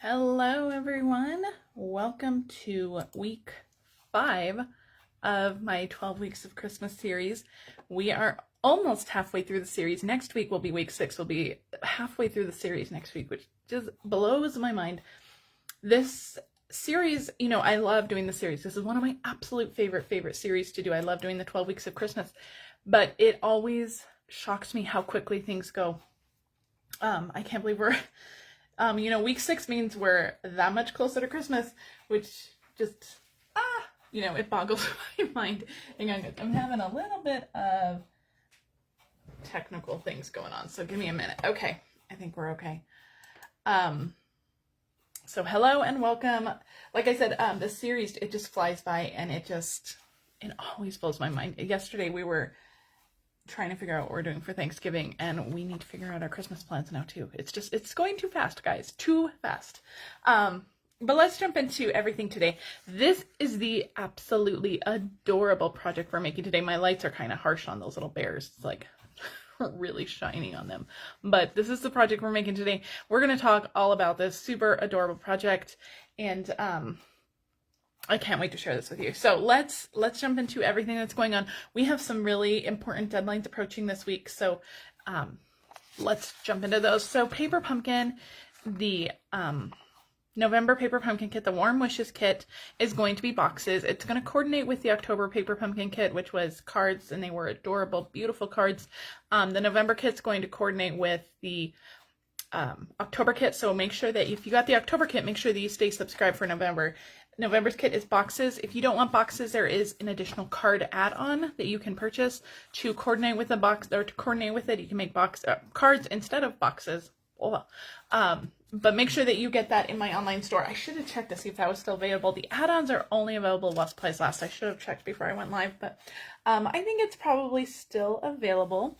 Hello everyone, welcome to week 5 of my 12 weeks of Christmas series. We are almost halfway through the series. Next week will be week 6. We'll be halfway through the series next week, which just blows my mind. This series, I love doing the series. This is one of my absolute favorite series to do. I love doing the 12 weeks of Christmas, but it always shocks me how quickly things go. I can't believe we're week 6 means we're that much closer to Christmas, which just, it boggles my mind. Hang on, guys. I'm having a little bit of technical things going on, so give me a minute. Okay, I think we're okay. So hello and welcome. Like I said, this series, it just flies by and it always blows my mind. Yesterday we were trying to figure out what we're doing for Thanksgiving, and we need to figure out our Christmas plans now too. It's going too fast, guys, too fast. But let's jump into everything today. This is the absolutely adorable project we're making today. My lights are kind of harsh on those little bears. It's like really shining on them, but this is the project we're making today. We're going to talk all about this super adorable project, and I can't wait to share this with you. So let's jump into everything that's going on. We have some really important deadlines approaching this week, so let's jump into those. So Paper Pumpkin, the November Paper Pumpkin kit, the Warm Wishes kit, is going to be boxes. It's going to coordinate with the October Paper Pumpkin kit, which was cards, and they were adorable, beautiful cards. The November kit's going to coordinate with the October kit, so make sure that if you got the October kit, make sure that you stay subscribed for November. November's kit is boxes. If you don't want boxes, there is an additional card add-on that you can purchase to coordinate with the box, or to coordinate with it. You can make cards instead of boxes. But make sure that you get that in my online store. I should have checked to see if that was still available. The add-ons are only available while supplies last. I should have checked before I went live, but I think it's probably still available.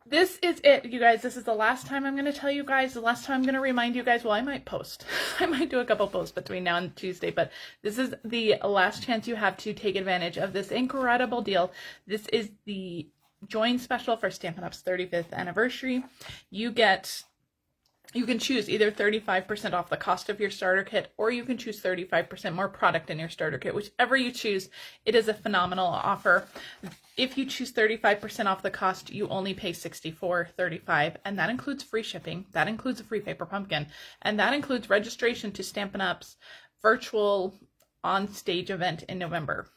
This is it, you guys. This is the last time I'm going to tell you guys, the last time I'm going to remind you guys. Well, I might post. I might do a couple posts between now and Tuesday, but this is the last chance you have to take advantage of this incredible deal. This is the join special for Stampin' Up's 35th anniversary. You can choose either 35% off the cost of your starter kit, or you can choose 35% more product in your starter kit. Whichever you choose, it is a phenomenal offer. If you choose 35% off the cost, you only pay $64.35, and that includes free shipping. That includes a free Paper Pumpkin, and that includes registration to Stampin' Up's virtual on-stage event in November.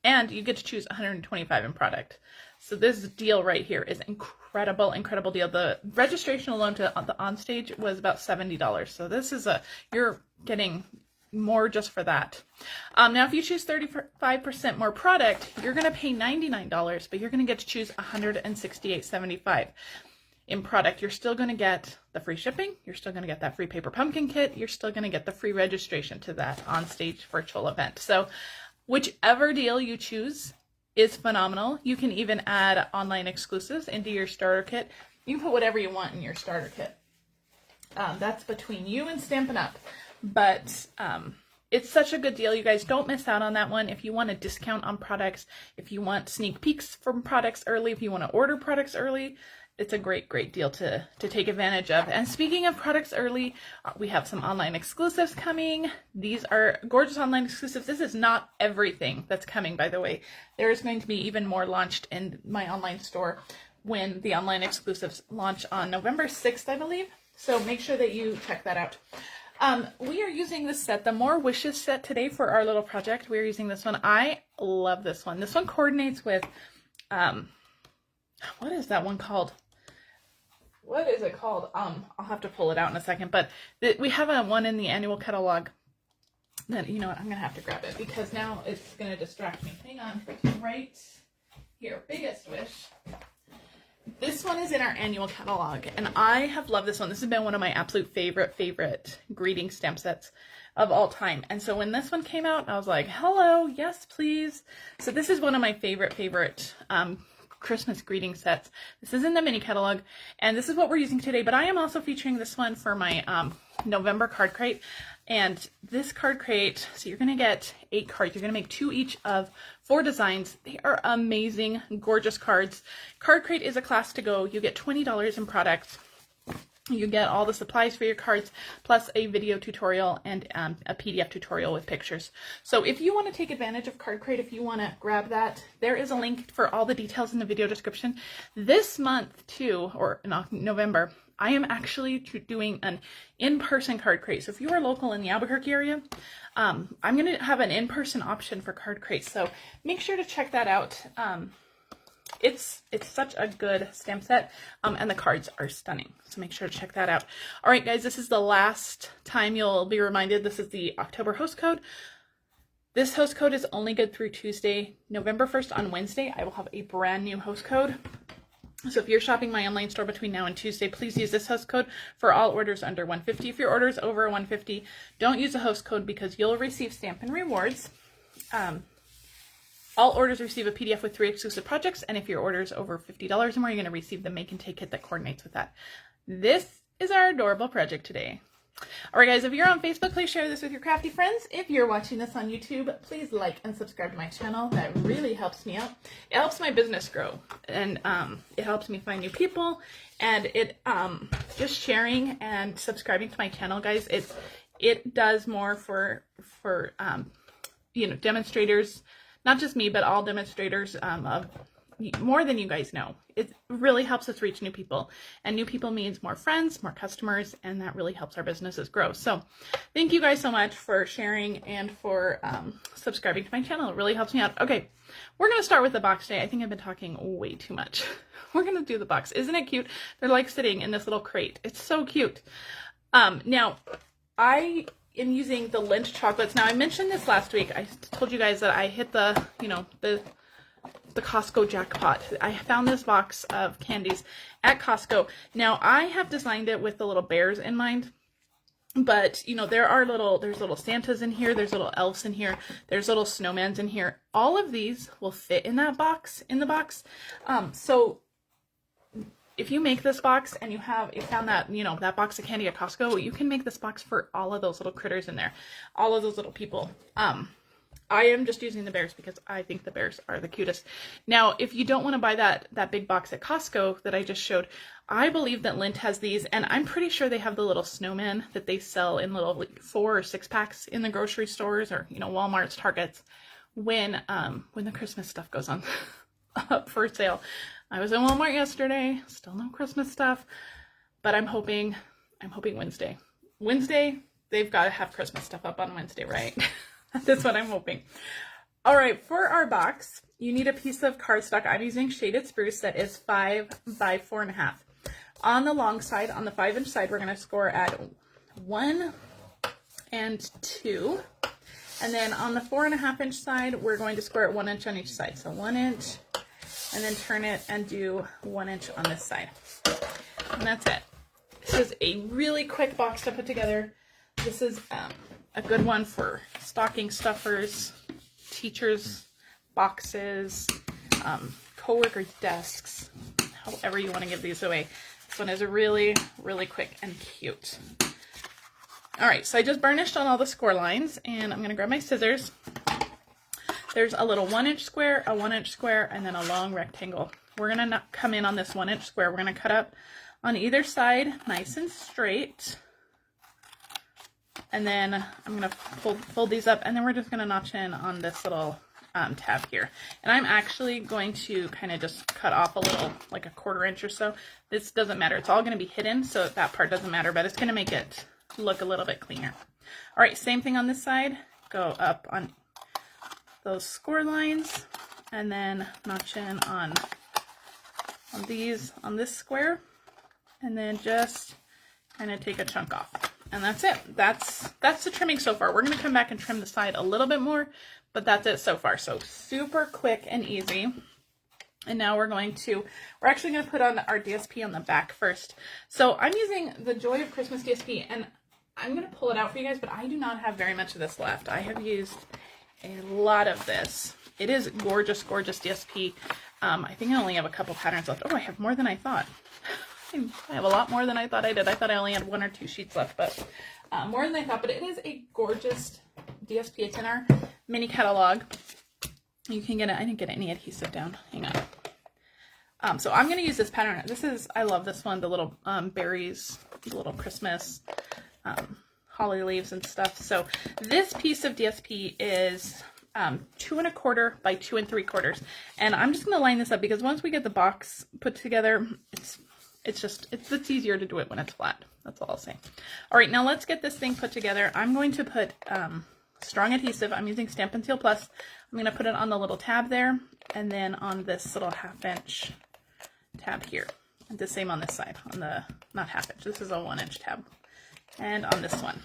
And you get to choose $125 in product. So this deal right here is incredible deal. The registration alone to the onstage was about $70. So this is you're getting more just for that. Now if you choose 35% more product, you're going to pay $99, but you're going to get to choose $168.75 in product. You're still going to get the free shipping. You're still going to get that free Paper Pumpkin kit. You're still going to get the free registration to that onstage virtual event. So whichever deal you choose is phenomenal. You can even add online exclusives into your starter kit. You can put whatever you want in your starter kit. That's between you and Stampin' Up. But it's such a good deal. You guys don't miss out on that one. If you want a discount on products, if you want sneak peeks from products early, if you want to order products early, it's a great deal to take advantage of. And speaking of products early, we have some online exclusives coming. These are gorgeous online exclusives. This is not everything that's coming, by the way. There is going to be even more launched in my online store when the online exclusives launch on November 6th, I believe. So make sure that you check that out. We are using this set, the More Wishes set, today for our little project. We're using this one. I love this one. This one coordinates with, what is that one called? What is it called? I'll have to pull it out in a second, but we have one in the annual catalog that, you know what, I'm going to have to grab it because now it's going to distract me. Hang on, right here, Biggest Wish. This one is in our annual catalog, and I have loved this one. This has been one of my absolute favorite greeting stamp sets of all time. And so when this one came out, I was like, hello, yes, please. So this is one of my favorite Christmas greeting sets. This is in the mini catalog, and this is what we're using today, but I am also featuring this one for my November card crate. And this card crate, so you're going to get 8 cards. You're going to make 2 each of 4 designs. They are amazing, gorgeous cards. Card crate is a class to go. You get $20 in products. You get all the supplies for your cards, plus a video tutorial and a PDF tutorial with pictures. So if you want to take advantage of Card Crate, if you want to grab that, there is a link for all the details in the video description. This month too, or in November, I am actually doing an in-person Card Crate. So if you are local in the Albuquerque area, I'm going to have an in-person option for Card Crate. So make sure to check that out. It's such a good stamp set, and the cards are stunning. So make sure to check that out. All right, guys, this is the last time you'll be reminded. This is the October host code. This host code is only good through Tuesday, November 1st. On Wednesday, I will have a brand new host code. So if you're shopping my online store between now and Tuesday, please use this host code for all orders under $150. If your order is over $150, don't use the host code because you'll receive Stampin' Rewards. All orders receive a PDF with 3 exclusive projects, and if your order is over $50 or more, you're going to receive the Make and Take kit that coordinates with that. This is our adorable project today. All right, guys, if you're on Facebook, please share this with your crafty friends. If you're watching this on YouTube, please like and subscribe to my channel. That really helps me out. It helps my business grow, and it helps me find new people, and it just sharing and subscribing to my channel, guys, it does more for you know, demonstrators. Not just me, but all demonstrators of more than you guys know. It really helps us reach new people. And new people means more friends, more customers, and that really helps our businesses grow. So thank you guys so much for sharing and for subscribing to my channel. It really helps me out. Okay, we're going to start with the box today. I think I've been talking way too much. We're going to do the box. Isn't it cute? They're like sitting in this little crate. It's so cute. Now, I am using the Lindt chocolates. Now, I mentioned this last week. I told you guys that I hit the, you know, the Costco jackpot. I found this box of candies at Costco. Now, I have designed it with the little bears in mind, but, you know, there's little Santas in here, there's little elves in here, there's little snowmans in here. All of these will fit in that box, so if you make this box and you found that, you know, that box of candy at Costco, you can make this box for all of those little critters in there, all of those little people. I am just using the bears because I think the bears are the cutest. Now, if you don't want to buy that big box at Costco that I just showed, I believe that Lindt has these, and I'm pretty sure they have the little snowmen that they sell in little like 4 or 6 packs in the grocery stores or, you know, Walmart's, Targets, when the Christmas stuff goes on up for sale. I was in Walmart yesterday, still no Christmas stuff, but I'm hoping Wednesday. Wednesday, they've got to have Christmas stuff up on Wednesday, right? That's what I'm hoping. All right, for our box, you need a piece of cardstock. I'm using shaded spruce that is 5 by 4.5. On the long side, on the 5-inch side, we're going to score at 1 and 2. And then on the 4.5-inch side, we're going to score at 1 inch on each side. So 1 inch, and then turn it and do 1 inch on this side. And that's it. This is a really quick box to put together. This is a good one for stocking stuffers, teachers' boxes, co-workers' desks, however you want to give these away. This one is really, really quick and cute. All right, so I just burnished on all the score lines, and I'm going to grab my scissors. There's a little 1-inch square, a 1-inch square, and then a long rectangle. We're going to come in on this 1-inch square. We're going to cut up on either side nice and straight. And then I'm going to fold these up, and then we're just going to notch in on this little tab here. And I'm actually going to kind of just cut off a little, like a 1/4 inch or so. This doesn't matter. It's all going to be hidden, so that part doesn't matter, but it's going to make it look a little bit cleaner. All right, same thing on this side. Go up on those score lines, and then notch in on these, on this square, and then just kind of take a chunk off. And that's it. That's the trimming so far. We're going to come back and trim the side a little bit more, but that's it so far. So super quick and easy. And now we're actually going to put on our DSP on the back first. So I'm using the Joy of Christmas DSP, and I'm going to pull it out for you guys, but I do not have very much of this left. I have used a lot of this. It is gorgeous, gorgeous DSP. I think I only have a couple patterns left. Oh, I have more than I thought. I have a lot more than I thought I did. I thought I only had 1 or 2 sheets left, but more than I thought. But it is a gorgeous DSP. It's in our mini catalog. You can get it. I didn't get any adhesive down. Hang on. So I'm going to use this pattern. I love this one, the little berries the little Christmas holly leaves and stuff. So this piece of DSP is 2 1/4 by 2 3/4, and I'm just going to line this up because once we get the box put together, it's easier to do it when it's flat. That's all I'll say. All right, now let's get this thing put together. I'm going to put strong adhesive. I'm using Stampin' Seal Plus. I'm going to put it on the little tab there, and then on this little 1/2 inch tab here. And the same on this side, on the, not 1/2 inch, this is a 1 inch tab. And on this one.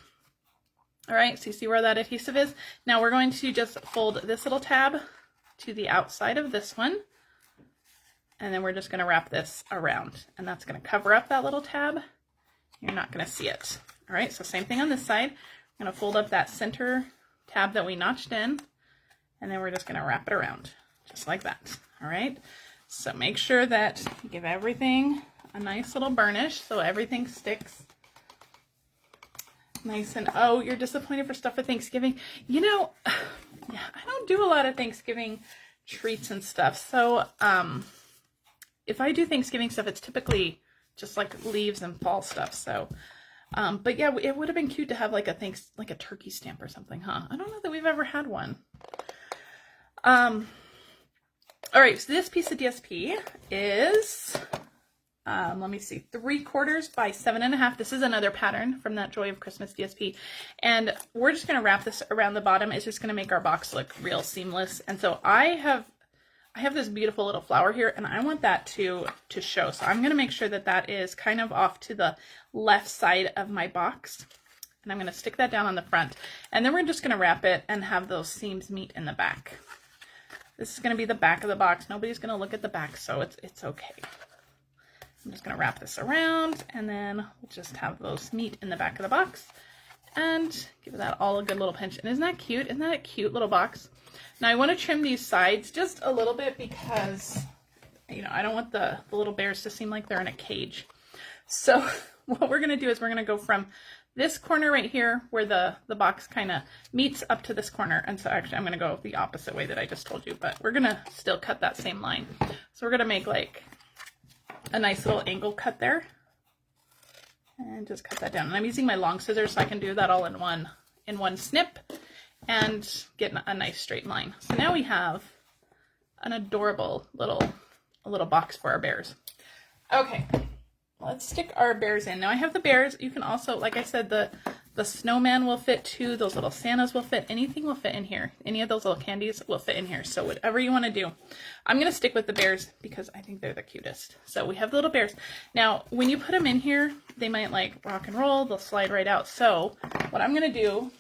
All right, so you see where that adhesive is? Now we're going to just fold this little tab to the outside of this one. And then we're just going to wrap this around. And that's going to cover up that little tab. You're not going to see it. All right, so same thing on this side. I'm going to fold up that center tab that we notched in. And then we're just going to wrap it around, just like that. All right, so make sure that you give everything a nice little burnish so everything sticks nice. And oh, you're disappointed for stuff for Thanksgiving. You know, yeah, I don't do a lot of Thanksgiving treats and stuff. So if I do Thanksgiving stuff, it's typically just like leaves and fall stuff. So but yeah, it would have been cute to have like a turkey stamp or something, huh? I don't know that we've ever had one. All right, so this piece of DSP is let me see, 3/4 by 7.5. This is another pattern from that Joy of Christmas DSP. And we're just going to wrap this around the bottom. It's just going to make our box look real seamless. And so I have this beautiful little flower here, and I want that to show. So I'm going to make sure that that is kind of off to the left side of my box. And I'm going to stick that down on the front. And then we're just going to wrap it and have those seams meet in the back. This is going to be the back of the box. Nobody's going to look at the back, so it's okay. I'm just going to wrap this around, and then we'll just have those meet in the back of the box and give that all a good little pinch. And isn't that cute? Isn't that a cute little box? Now I want to trim these sides just a little bit because, you know, I don't want the little bears to seem like they're in a cage. So what we're going to do is we're going to go from this corner right here where the box kind of meets up to this corner. And so actually I'm going to go the opposite way that I just told you, but we're going to still cut that same line. So we're going to make like a nice little angle cut there and just cut that down. And I'm using my long scissors so I can do that all in one snip and get a nice straight line. So now we have an adorable little box for our bears. Okay, let's stick our bears in. Now I have the bears. You can also, like I said, the snowman will fit too. Those little Santas will fit. Anything will fit in here. Any of those little candies will fit in here. So whatever you want to do. I'm going to stick with the bears because I think they're the cutest. So we have the little bears. Now, when you put them in here, they might like rock and roll. They'll slide right out. So what I'm going to do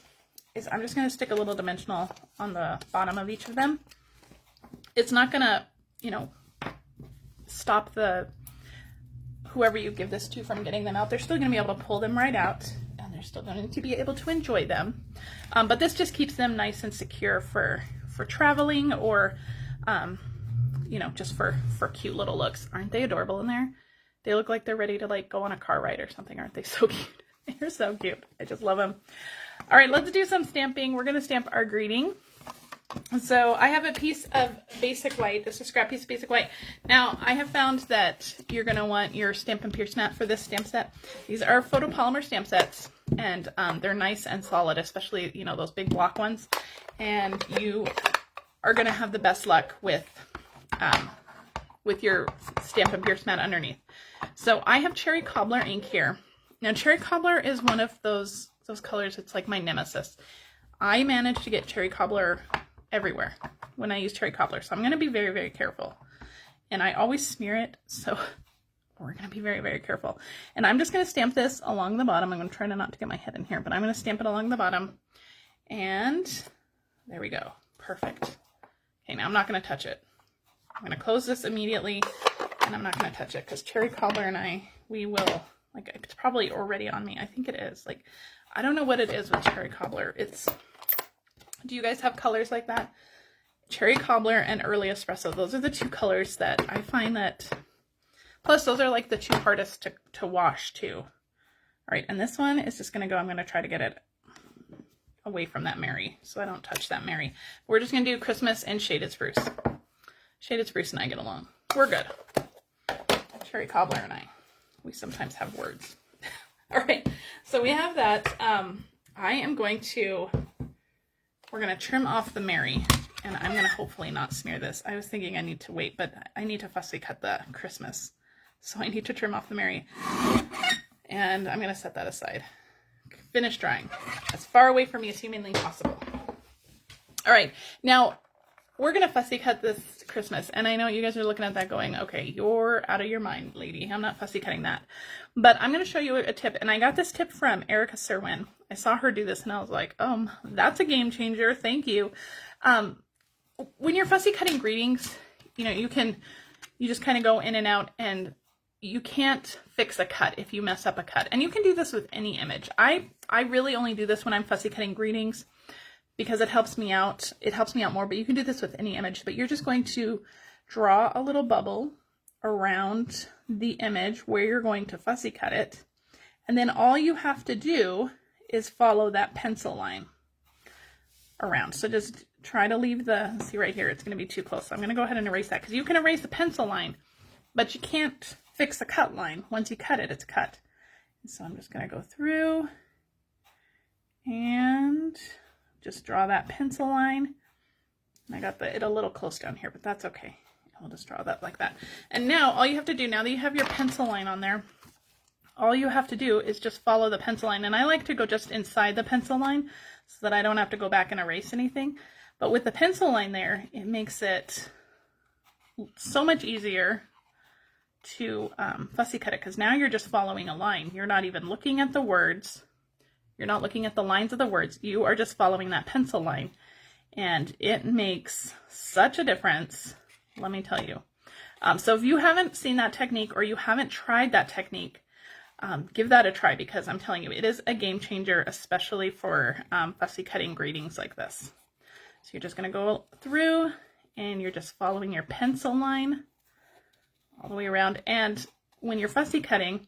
is I'm just going to stick a little dimensional on the bottom of each of them. It's not going to, you know, stop whoever you give this to from getting them out. They're still going to be able to pull them right out. They're still going to be able to enjoy them. But this just keeps them nice and secure for traveling or, you know, just for cute little looks. Aren't they adorable in there? They look like they're ready to like go on a car ride or something. Aren't they so cute? They're so cute. I just love them. All right, let's do some stamping. We're going to stamp our greeting. So I have a piece of basic white, just a scrap piece of basic white. Now I have found that you're going to want your Stampin' Pierce mat for this stamp set. These are photopolymer stamp sets, and they're nice and solid, especially, you know, those big block ones. And you are going to have the best luck with your Stampin' Pierce mat underneath. So I have Cherry Cobbler ink here. Now Cherry Cobbler is one of those colors. It's like my nemesis. I managed to get Cherry Cobbler everywhere when I use Cherry Cobbler, so I'm going to be very, very careful. And I always smear it, so we're going to be very, very careful. And I'm just going to stamp this along the bottom. I'm going to try not to get my head in here, but I'm going to stamp it along the bottom. And there we go. Perfect. Okay, now I'm not going to touch it. I'm going to close this immediately, and I'm not going to touch it because Cherry Cobbler and we will, like, it's probably already on me. I think it is. Like, I don't know what it is with Cherry Cobbler. Do you guys have colors like that? Cherry Cobbler and Early Espresso. Those are the two colors that I find that, plus those are like the two hardest to wash too. All right, and this one is just gonna go, I'm gonna try to get it away from that Mary so I don't touch that Mary. We're just gonna do Christmas and Shaded Spruce. Shaded Spruce and I get along. We're good. Cherry Cobbler and I, we sometimes have words. All right, so we have that. We're going to trim off the Mary, and I'm going to hopefully not smear this. I was thinking I need to wait, but I need to fussy cut the Christmas. So I need to trim off the Mary, and I'm going to set that aside. Finish drying as far away from me as humanly possible. All right, now we're going to fussy cut this Christmas, and I know you guys are looking at that going, okay, you're out of your mind, lady. I'm not fussy cutting that. But I'm going to show you a tip, and I got this tip from Erica Serwin. I saw her do this, and I was like, that's a game changer. Thank you. When you're fussy cutting greetings, you know, you just kind of go in and out, and you can't fix a cut if you mess up a cut. And you can do this with any image. I really only do this when I'm fussy cutting greetings, because it helps me out. It helps me out more, but you can do this with any image. But you're just going to draw a little bubble around the image where you're going to fussy cut it. And then all you have to do is follow that pencil line around. So just try to leave see right here, it's going to be too close. So I'm going to go ahead and erase that, because you can erase the pencil line, but you can't fix the cut line. Once you cut it, it's cut. And so I'm just going to go through and just draw that pencil line. And I got it a little close down here, but that's okay. I'll just draw that like that. And now all you have to do, now that you have your pencil line on there, all you have to do is just follow the pencil line. And I like to go just inside the pencil line so that I don't have to go back and erase anything. But with the pencil line there, it makes it so much easier to fussy cut it, because now you're just following a line. You're not even looking at the words. You're not looking at the lines of the words. You are just following that pencil line. And it makes such a difference, let me tell you. So if you haven't seen that technique, or you haven't tried that technique, give that a try, because I'm telling you, it is a game changer, especially for fussy cutting greetings like this. So you're just going to go through, and you're just following your pencil line all the way around. And when you're fussy cutting,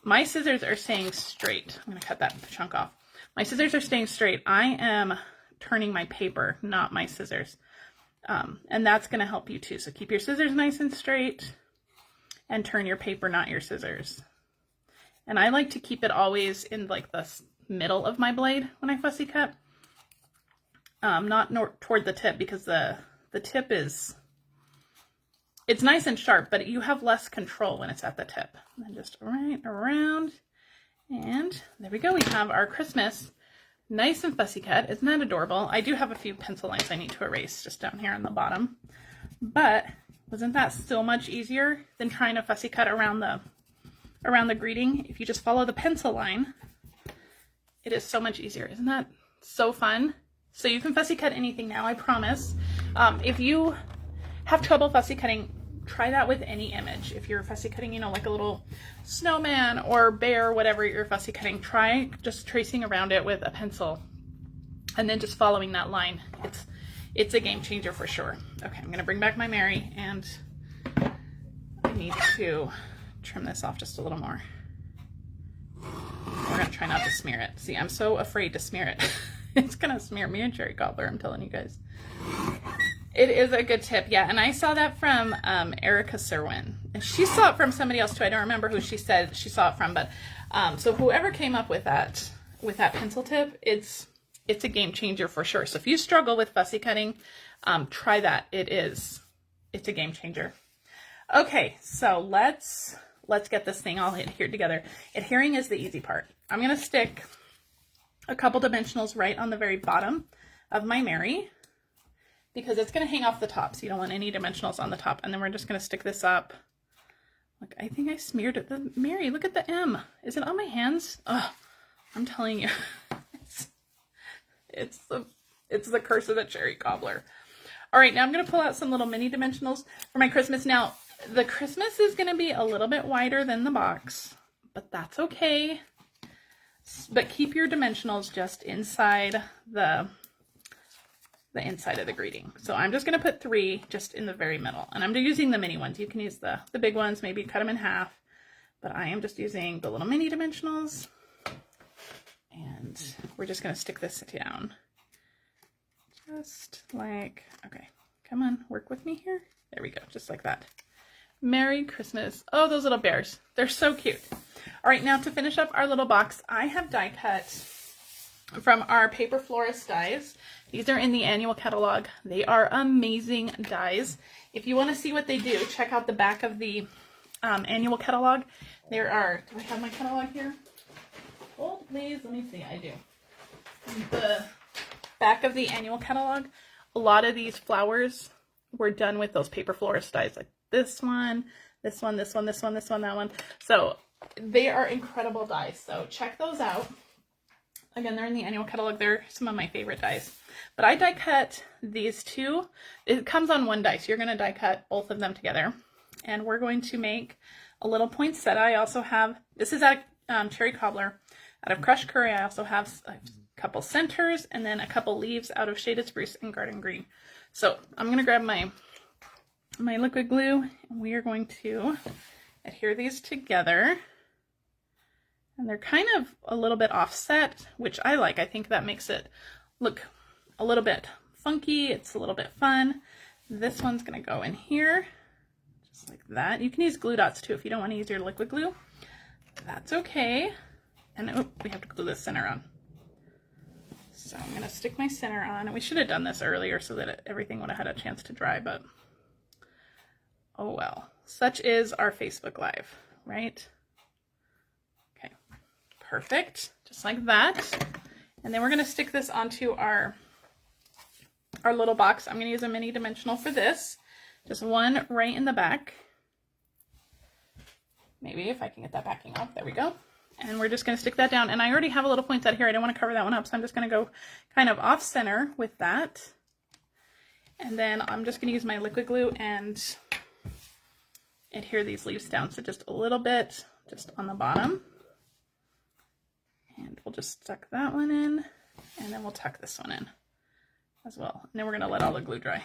my scissors are staying straight. I'm going to cut that chunk off. My scissors are staying straight. I am turning my paper, not my scissors. And that's going to help you too. So keep your scissors nice and straight, and turn your paper, not your scissors. And I like to keep it always in like the middle of my blade when I fussy cut. Not toward the tip, because the tip is, it's nice and sharp, but you have less control when it's at the tip. And then just right around, and there we go. We have our Christmas nice and fussy cut. Isn't that adorable? I do have a few pencil lines I need to erase just down here on the bottom, but wasn't that so much easier than trying to fussy cut around the greeting? If you just follow the pencil line, it is so much easier. Isn't that so fun? So you can fussy cut anything now, I promise. If you have trouble fussy cutting, try that with any image. If you're fussy cutting, you know, like a little snowman or bear, whatever you're fussy cutting, try just tracing around it with a pencil, and then just following that line. It's a game changer for sure. Okay, I'm going to bring back my Mary, and I need to trim this off just a little more. We're going to try not to smear it. See, I'm so afraid to smear it. It's going to smear me and cherry cobbler, I'm telling you guys. It is a good tip, yeah. And I saw that from Erica Serwin. And she saw it from somebody else too. I don't remember who she said she saw it from, but so whoever came up with that pencil tip, it's a game changer for sure. So if you struggle with fussy cutting, try that. It's a game changer. Okay, so let's get this thing all adhered together. Adhering is the easy part. I'm going to stick a couple dimensionals right on the very bottom of my Mary, because it's going to hang off the top, so you don't want any dimensionals on the top. And then we're just going to stick this up. Look, I think I smeared it. The Mary, look at the M. Is it on my hands? Oh, I'm telling you, it's the curse of the cherry cobbler. All right, now I'm going to pull out some little mini dimensionals for my Christmas. Now, the Christmas is going to be a little bit wider than the box, but that's okay. But keep your dimensionals just inside the inside of the greeting. So I'm just going to put 3 just in the very middle, and I'm using the mini ones. You can use the big ones, maybe cut them in half, but I am just using the little mini dimensionals, and we're just going to stick this down. Just like, okay, come on, work with me here. There we go, just like that. Merry Christmas. Oh, those little bears. They're so cute. All right, now to finish up our little box, I have die cut from our Paper Florist dies. These are in the annual catalog. They are amazing dies. If you want to see what they do, check out the back of the annual catalog. There are, do I have my catalog here? Hold, please. Let me see. I do. The back of the annual catalog, a lot of these flowers were done with those Paper Florist dies, like this one, this one, this one, this one, this one, that one. So they are incredible dies. So check those out. Again, they're in the annual catalog. They're some of my favorite dies. But I die cut these two. It comes on one die, so you're going to die cut both of them together. And we're going to make a little poinsettia. I also have, this is out of cherry cobbler. Out of crushed curry, I also have a couple centers and then a couple leaves out of shaded spruce and garden green. So I'm going to grab my liquid glue, and we are going to adhere these together. And they're kind of a little bit offset, which I like. I think that makes it look a little bit funky. It's a little bit fun. This one's going to go in here, just like that. You can use glue dots too if you don't want to use your liquid glue. That's okay. And oh, we have to glue the center on. So I'm going to stick my center on. And we should have done this earlier so that everything would have had a chance to dry, but oh well. Such is our Facebook Live, right? Okay, perfect. Just like that. And then we're going to stick this onto our little box. I'm going to use a mini dimensional for this. Just one right in the back. Maybe if I can get that backing off. There we go. And we're just going to stick that down. And I already have a little poinsettia here. I don't want to cover that one up, so I'm just going to go kind of off center with that. And then I'm just going to use my liquid glue and adhere these leaves down. So just a little bit, just on the bottom. And we'll just tuck that one in. And then we'll tuck this one in as well. And then we're going to let all the glue dry.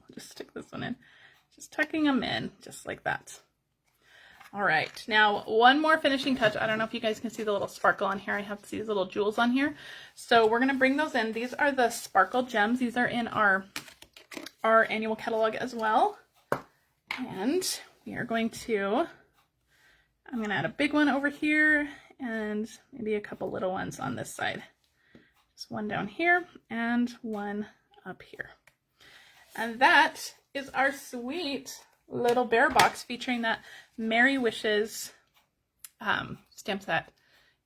I'll just stick this one in. Just tucking them in, just like that. All right, now one more finishing touch. I don't know if you guys can see the little sparkle on here. I have these little jewels on here. So we're going to bring those in. These are the sparkle gems. These are in our annual catalog as well. And we are going to, I'm going to add a big one over here and maybe a couple little ones on this side. Just one down here and one up here. And that is our sweet little bear box featuring that Merry Wishes stamp set.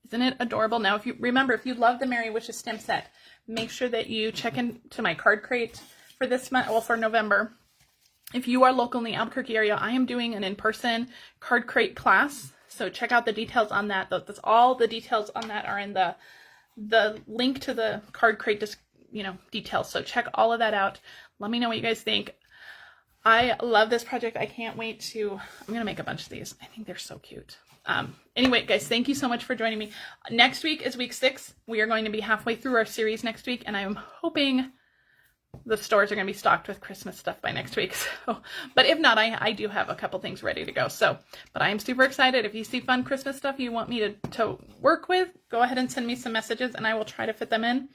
Isn't it adorable? Now, if you remember, if you love the Merry Wishes stamp set, make sure that you check into my card crate for this month, well, for November. If you are local in the Albuquerque area, I am doing an in-person card crate class. So check out the details on that. That's all the details on that are in the link to the card crate, details. So check all of that out. Let me know what you guys think. I love this project. I can't wait to, I'm going to make a bunch of these. I think they're so cute. Anyway, guys, thank you so much for joining me. Next week is week 6. We are going to be halfway through our series next week, and I'm hoping the stores are going to be stocked with Christmas stuff by next week. So, but if not, I do have a couple things ready to go. So, but I am super excited. If you see fun Christmas stuff you want me to work with, go ahead and send me some messages and I will try to fit them in.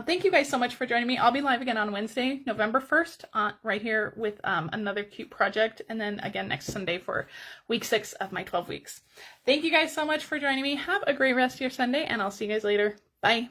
Thank you guys so much for joining me. I'll be live again on Wednesday, November 1st, right here with another cute project. And then again next Sunday for week 6 of my 12 weeks. Thank you guys so much for joining me. Have a great rest of your Sunday and I'll see you guys later. Bye.